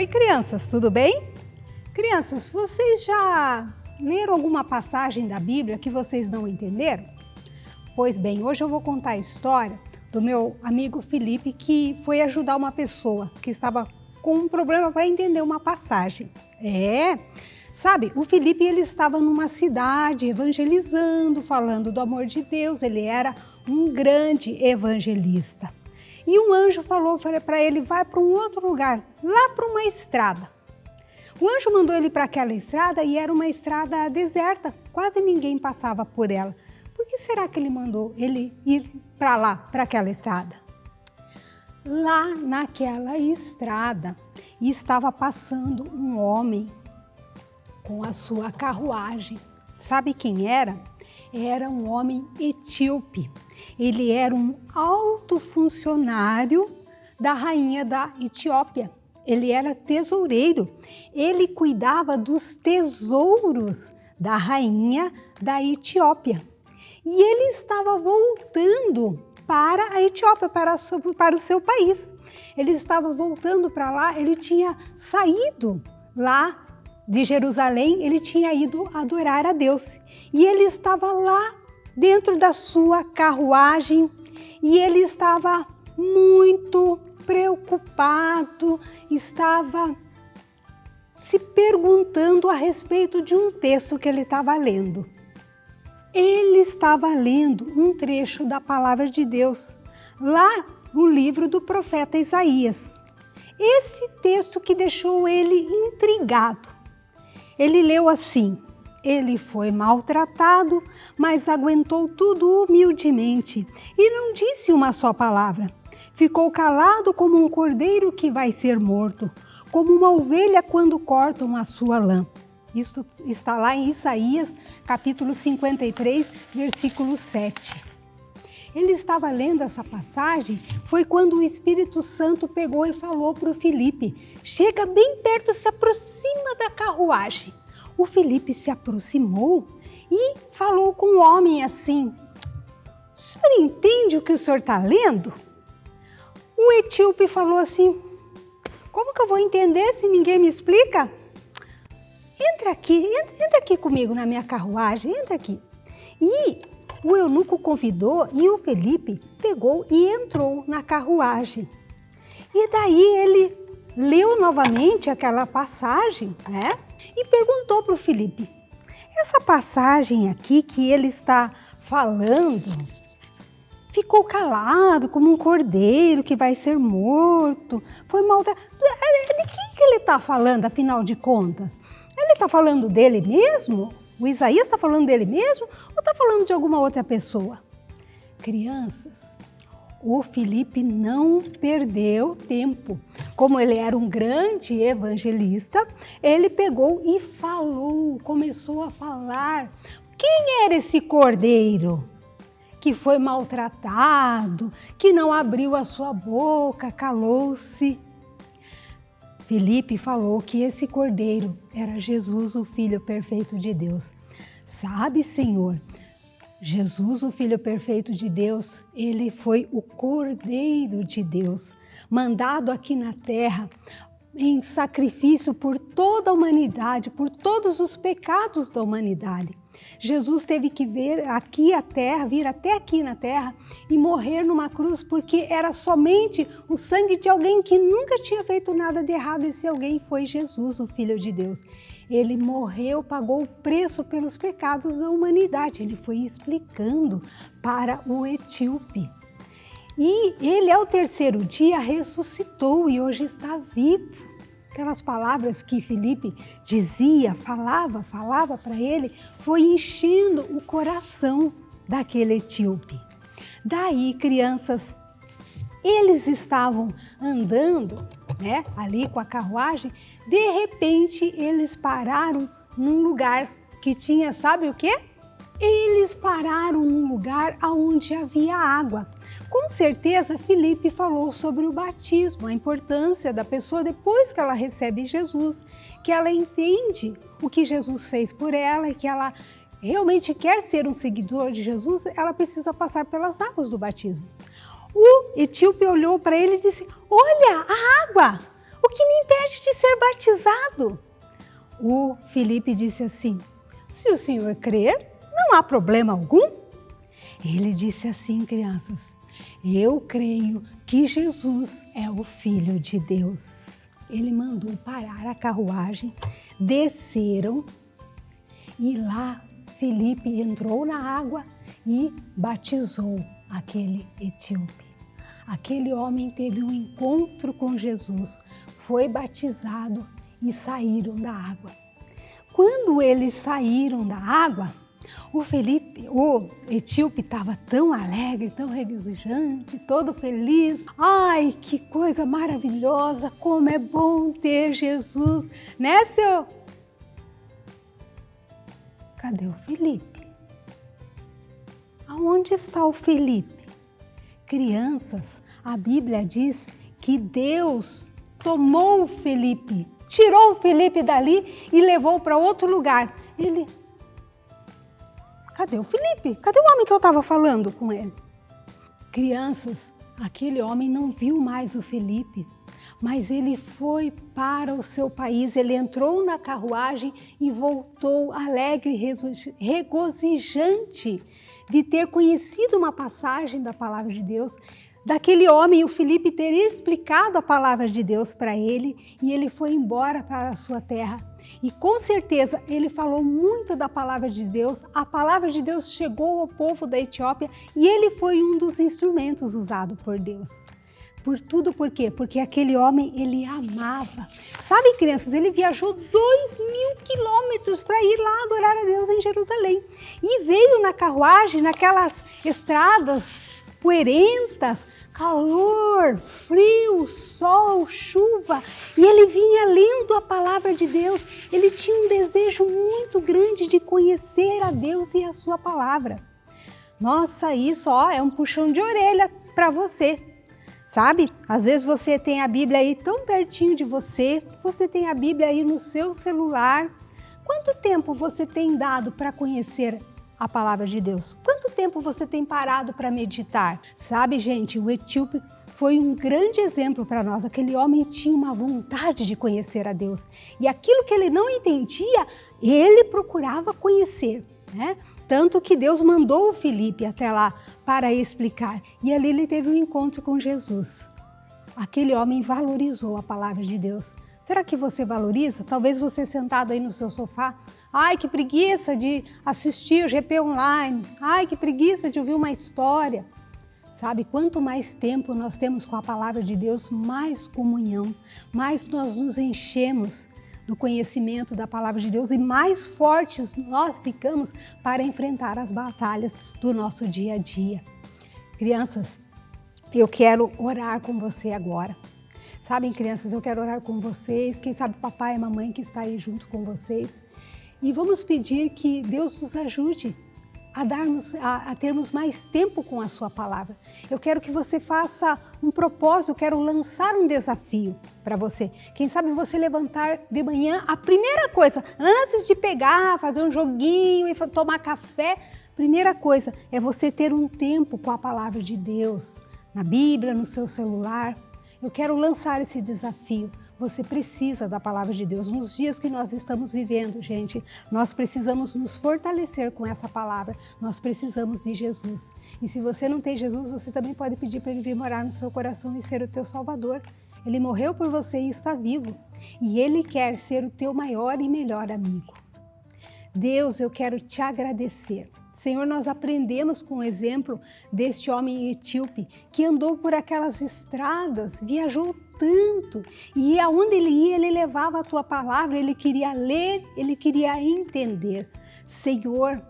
Oi, crianças, tudo bem? Crianças, vocês já leram alguma passagem da Bíblia que vocês não entenderam? Pois bem, hoje eu vou contar a história do meu amigo Felipe, que foi ajudar uma pessoa que estava com um problema para entender uma passagem. Sabe, o Felipe ele estava numa cidade evangelizando, falando do amor de Deus, ele era um grande evangelista. E um anjo falou para ele, vai para um outro lugar, lá para uma estrada. O anjo mandou ele para aquela estrada e era uma estrada deserta, quase ninguém passava por ela. Por que será que ele mandou ele ir para lá, para aquela estrada? Lá naquela estrada estava passando um homem com a sua carruagem. Sabe quem era? Era um homem etíope. Ele era um alto funcionário da rainha da Etiópia. Ele era tesoureiro. Ele cuidava dos tesouros da rainha da Etiópia. E ele estava voltando para a Etiópia, para o seu país. Ele estava voltando para lá, ele tinha saído lá de Jerusalém, ele tinha ido adorar a Deus. E ele estava lá dentro da sua carruagem e ele estava muito preocupado, estava se perguntando a respeito de um texto que ele estava lendo. Ele estava lendo um trecho da palavra de Deus, lá no livro do profeta Isaías. Esse texto que deixou ele intrigado. Ele leu assim: ele foi maltratado, mas aguentou tudo humildemente e não disse uma só palavra. Ficou calado como um cordeiro que vai ser morto, como uma ovelha quando cortam a sua lã. Isso está lá em Isaías, capítulo 53, versículo 7. Ele estava lendo essa passagem, foi quando o Espírito Santo pegou e falou para o Felipe, chega bem perto, se aproxima da carruagem. O Felipe se aproximou e falou com o homem assim, o senhor entende o que o senhor está lendo? O etíope falou assim, como que eu vou entender se ninguém me explica? Entra aqui comigo na minha carruagem, entra aqui. E o eunuco convidou e o Felipe pegou e entrou na carruagem. E daí ele leu novamente aquela passagem, né? E perguntou para o Felipe, essa passagem aqui que ele está falando, ficou calado como um cordeiro que vai ser morto, foi maltratado. De quem que ele está falando, afinal de contas? Ele está falando dele mesmo? O Isaías está falando dele mesmo? Ou está falando de alguma outra pessoa? Crianças, o Felipe não perdeu tempo. Como ele era um grande evangelista, ele pegou e falou, começou a falar. Quem era esse cordeiro que foi maltratado, que não abriu a sua boca, calou-se? Felipe falou que esse cordeiro era Jesus, o Filho perfeito de Deus. Sabe, Senhor, Jesus, o Filho perfeito de Deus, ele foi o Cordeiro de Deus, mandado aqui na terra em sacrifício por toda a humanidade, por todos os pecados da humanidade. Jesus teve que vir aqui à terra, vir até aqui na terra e morrer numa cruz porque era somente o sangue de alguém que nunca tinha feito nada de errado. Esse alguém foi Jesus, o Filho de Deus. Ele morreu, pagou o preço pelos pecados da humanidade. Ele foi explicando para o etíope. E ele ao terceiro dia ressuscitou e hoje está vivo. Aquelas palavras que Felipe dizia, falava para ele, foi enchendo o coração daquele etíope. Daí, crianças, eles estavam andando, né, ali com a carruagem, de repente eles pararam num lugar que tinha, sabe o quê? Eles pararam num lugar onde havia água. Com certeza, Felipe falou sobre o batismo, a importância da pessoa depois que ela recebe Jesus, que ela entende o que Jesus fez por ela e que ela realmente quer ser um seguidor de Jesus, ela precisa passar pelas águas do batismo. O etíope olhou para ele e disse, olha a água, O que me impede de ser batizado? O Felipe disse assim: se o senhor crer, não há problema algum. Ele disse assim, crianças: eu creio que Jesus é o Filho de Deus. Ele mandou parar a carruagem, desceram e lá Felipe entrou na água e batizou aquele etíope. Aquele homem teve um encontro com Jesus, foi batizado e saíram da água. Quando eles saíram da água, o etíope estava tão alegre, tão regozijante, todo feliz. Ai, que coisa maravilhosa, como é bom ter Jesus, né, seu? Cadê o Felipe? Aonde está o Felipe? Crianças, a Bíblia diz que Deus tomou o Felipe, tirou o Felipe dali e levou para outro lugar. Cadê o Felipe? Cadê o homem que eu estava falando com ele? Crianças, aquele homem não viu mais o Felipe, mas ele foi para o seu país, ele entrou na carruagem e voltou alegre, regozijante de ter conhecido uma passagem da palavra de Deus, daquele homem, o Felipe ter explicado a palavra de Deus para ele, e ele foi embora para a sua terra. E com certeza ele falou muito da palavra de Deus, a palavra de Deus chegou ao povo da Etiópia e ele foi um dos instrumentos usados por Deus. Por quê? Porque aquele homem, ele amava. Sabe, crianças, ele viajou 2.000 quilômetros para ir lá adorar a Deus em Jerusalém. E veio na carruagem, naquelas estradas poeirentas, calor, frio, sol, chuva, e ele vinha lendo a palavra de Deus. Ele tinha um desejo muito grande de conhecer a Deus e a sua palavra. Nossa, isso é um puxão de orelha para você, sabe? Às vezes você tem a Bíblia aí tão pertinho de você, você tem a Bíblia aí no seu celular. Quanto tempo você tem dado para conhecer a palavra de Deus? Quanto tempo você tem parado para meditar? Sabe, gente, o etíope foi um grande exemplo para nós. Aquele homem tinha uma vontade de conhecer a Deus. E aquilo que ele não entendia, ele procurava conhecer, né? Tanto que Deus mandou o Felipe até lá para explicar. E ali ele teve um encontro com Jesus. Aquele homem valorizou a palavra de Deus. Será que você valoriza? Talvez você sentado aí no seu sofá. Ai, que preguiça de assistir o GP online. Ai, que preguiça de ouvir uma história. Sabe, quanto mais tempo nós temos com a palavra de Deus, mais comunhão, mais nós nos enchemos do conhecimento da palavra de Deus e mais fortes nós ficamos para enfrentar as batalhas do nosso dia a dia. Crianças, eu quero orar com você agora. Sabem, crianças, eu quero orar com vocês, quem sabe papai e mamãe que está aí junto com vocês. E vamos pedir que Deus nos ajude a termos mais tempo com a sua palavra. Eu quero que você faça um propósito, eu quero lançar um desafio para você. Quem sabe você levantar de manhã, a primeira coisa, antes de pegar, fazer um joguinho e tomar café, primeira coisa é você ter um tempo com a palavra de Deus, na Bíblia, no seu celular. Eu quero lançar esse desafio. Você precisa da palavra de Deus. Nos dias que nós estamos vivendo, gente, nós precisamos nos fortalecer com essa palavra. Nós precisamos de Jesus. E se você não tem Jesus, você também pode pedir para Ele vir morar no seu coração e ser o teu Salvador. Ele morreu por você e está vivo. E Ele quer ser o teu maior e melhor amigo. Deus, eu quero te agradecer. Senhor, nós aprendemos com o exemplo deste homem etíope que andou por aquelas estradas, viajou tanto e aonde ele ia, ele levava a tua palavra, ele queria ler, ele queria entender. Senhor,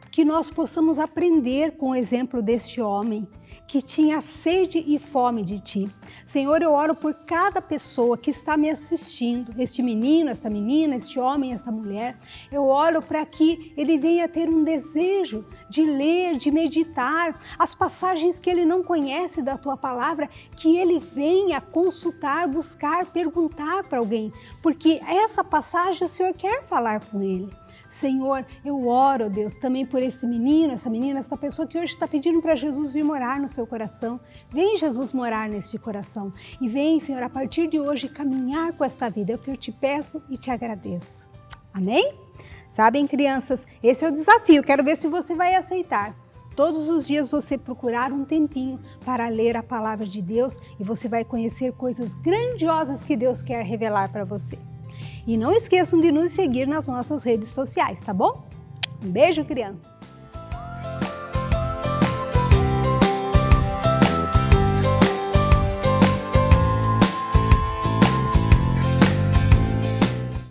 que nós possamos aprender com o exemplo deste homem que tinha sede e fome de Ti. Senhor, eu oro por cada pessoa que está me assistindo, este menino, essa menina, este homem, essa mulher. Eu oro para que ele venha ter um desejo de ler, de meditar as passagens que ele não conhece da Tua palavra, que ele venha consultar, buscar, perguntar para alguém, porque essa passagem o Senhor quer falar com ele. Senhor, eu oro, Deus, também por esse menino, essa menina, essa pessoa que hoje está pedindo para Jesus vir morar no seu coração. Vem, Jesus, morar neste coração. E vem, Senhor, a partir de hoje, caminhar com esta vida. É o que eu te peço e te agradeço. Amém? Sabem, crianças, esse é o desafio. Quero ver se você vai aceitar. Todos os dias você procurar um tempinho para ler a palavra de Deus e você vai conhecer coisas grandiosas que Deus quer revelar para você. E não esqueçam de nos seguir nas nossas redes sociais, tá bom? Um beijo, crianças!